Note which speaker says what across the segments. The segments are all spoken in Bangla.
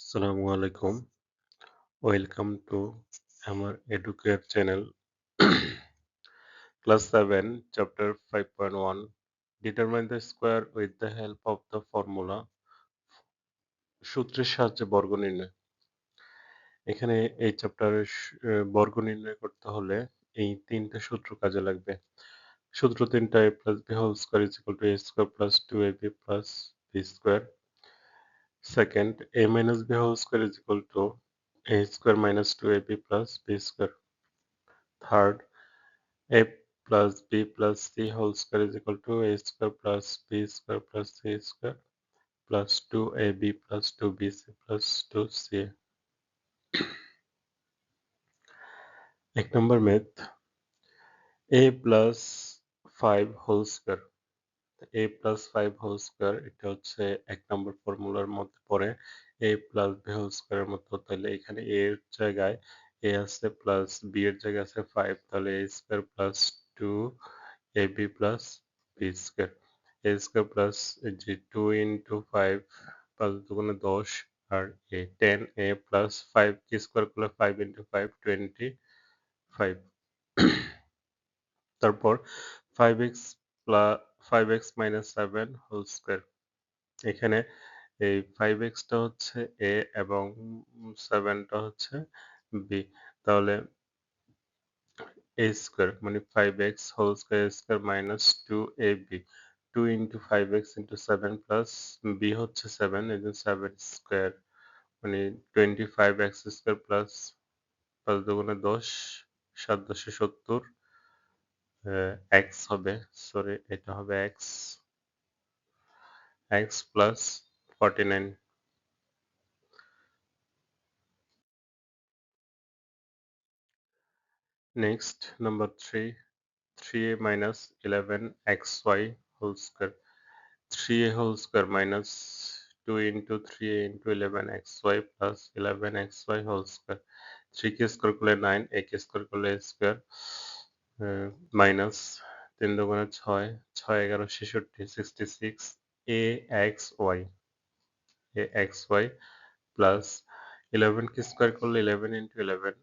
Speaker 1: আসসালামু আলাইকুম। ওয়েলকাম টু আমার educare channel. Class 7, chapter 5.1 Determine the square with the help of the formula. সূত্রের সাহায্যে বর্গ নির্ণয়। এখানে এই চ্যাপ্টারে বর্গ নির্ণয় করতে হলে এই ৩ টা সূত্র কাজে লাগবে। সূত্র ৩টা a plus b whole square is equal to a square plus 2ab plus b square. Second, a minus b whole square is equal to a square minus 2ab plus b square. Third, a plus b plus c whole square is equal to a square plus b square plus c square plus 2ab plus 2bc plus 2ca. 1 number math, a plus 5 whole square. a plus 5 whole square এটা হচ্ছে 1 নম্বর ফর্মুলার মধ্যে পড়ে a plus b হোল স্কোয়ারের মতো। তাহলে এখানে a এর জায়গায় a আছে প্লাস b এর জায়গায় আছে 5, তাহলে a square plus 2ab plus b square. a square plus যে 2 ইন্টু 5 5 দুগুণে 10 আর a 10 a প্লাস 5 কি স্কোয়ার করলে 5 ইন্টু 5 25। তারপর 5x plus 5x minus 7 whole square. এখানে এই 5x টা হচ্ছে a এবং 7 টা হচ্ছে b। তাহলে a স্কোয়ার মানে 5x whole square square minus 2ab 2 into 5x into 7 plus b হচ্ছে 7 এই যে 7 স্কোয়ার মানে 25x স্কোয়ার প্লাস 5 দুগুণে 10 7 10 70 x হবে, সরি এটা হবে x plus 49। Next number 3, 3a minus 11xy whole square. 3a whole square minus 2 into 3a into 11xy plus 11xy whole square. 3 কে স্কোয়ার করলে 9, a কে স্কোয়ার করলে a স্কোয়ার মাইনাস 3 দুগুণে 6, 6 11 66 66 axy প্লাস 11 কে স্কোয়ার করলে 11 into 11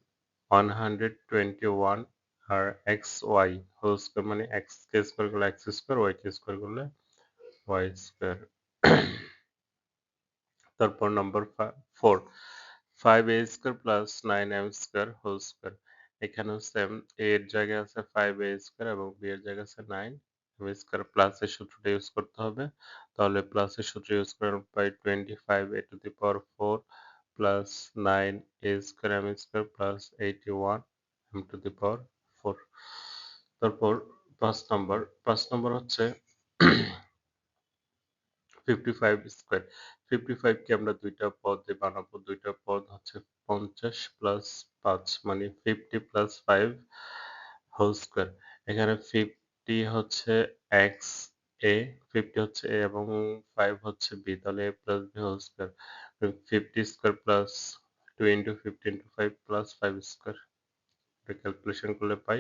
Speaker 1: 121 আর xy হোল স্কোয়ার মানে x কে স্কোয়ার করলে x স্কোয়ার, y কে স্কোয়ার করলে y স্কোয়ার। তারপর number 4, 5a square plus 9m square whole square. এখানেও সেম, a এর জায়গায় আছে 5a স্কোয়ার এবং b এর জায়গায় আছে 9m স্কোয়ার। প্লাসের সূত্রটা ইউজ করতে হবে। তাহলে প্লাসের সূত্র ইউজ করার পাই 25a to the power 4 plus 9a square m square plus 81 m to the power 4। তারপর 5 নম্বর হচ্ছে 55 স্কোয়ার। 55 কে আমরা 2টা পদে বানাবো। 2টা পদ হচ্ছে 50 প্লাস 5 মানে 50 প্লাস 5 হোল স্কোয়ার। এখানে 50 হচ্ছে x a, 50 হচ্ছে a এবং 5 হচ্ছে b, তাহলে a plus b whole square. 50 square plus 2 into 50 into 5 plus 5 square. এটা ক্যালকুলেশন করলে পাই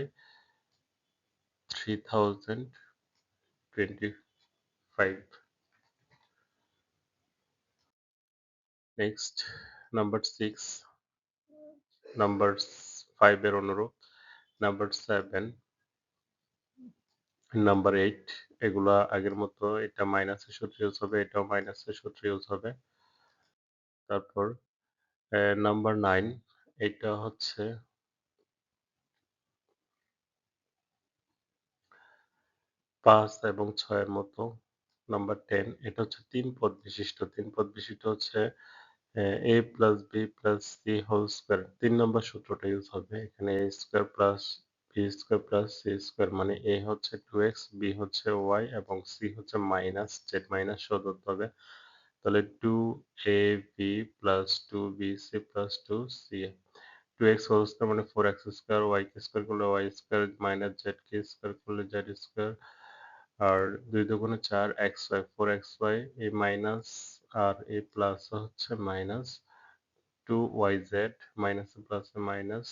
Speaker 1: 3025। নেক্সট নাম্বার 6, নাম্বার 5 এর অনুরূপ। নাম্বার 7, নাম্বার 8 এগুলা আগের মতো, এটা মাইনাসের সূত্র ইউজ হবে, এটাও মাইনাসের সূত্র ইউজ হবে। তারপর নাম্বার 9 এটা হচ্ছে 5 এবং 6 এর মতো। নাম্বার 10 এটা হচ্ছে 3 পদ বিশিষ্ট। 3 পদ বিশিষ্ট হচ্ছে a plus b plus c whole square. 3 number সূত্রটা ইউজ হবে। এখানে a square plus b square plus c square মানে a হচ্ছে 2x, b হচ্ছে y এবং c হচ্ছে মাইনাস z মাইনাস শো ধরতে হবে। তাহলে 2ab plus 2bc plus 2ca। 2x whole square মানে 4x স্কোয়ার, y কে স্কোয়ার করলে y স্কোয়ার মাইনাস z কে স্কোয়ার করলে z স্কোয়ার আর 2 দুগুণে 4 xy 4xy এই মাইনাস আর এই প্লাস হচ্ছে মাইনাস 2yz মাইনাসে প্লাসে মাইনাস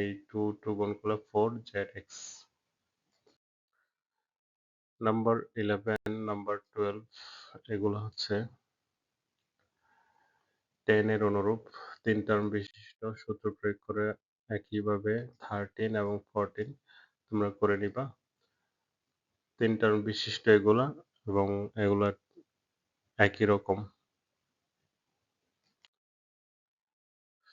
Speaker 1: এই 2 গুণ করলে 4zx। নাম্বার 11, নাম্বার 12 এগুলো হচ্ছে 10 এর অনুরূপ 3 টার্ম বিশিষ্ট সূত্র প্রয়োগ করে একইভাবে 13 এবং 14 তোমরা করে নিবা। 3 টার্ম বিশিষ্ট এগুলা এবং এগুলা একই রকম।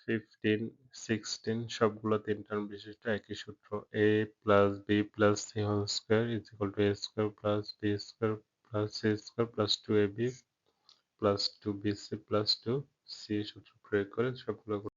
Speaker 1: 15, 16 সবগুলো 3 টার্ম বিশিষ্ট একই সূত্র। a plus b plus c whole square is equal to a square plus b square plus c square plus 2ab plus 2bc plus 2c সূত্র প্রয়োগ করে সবগুলো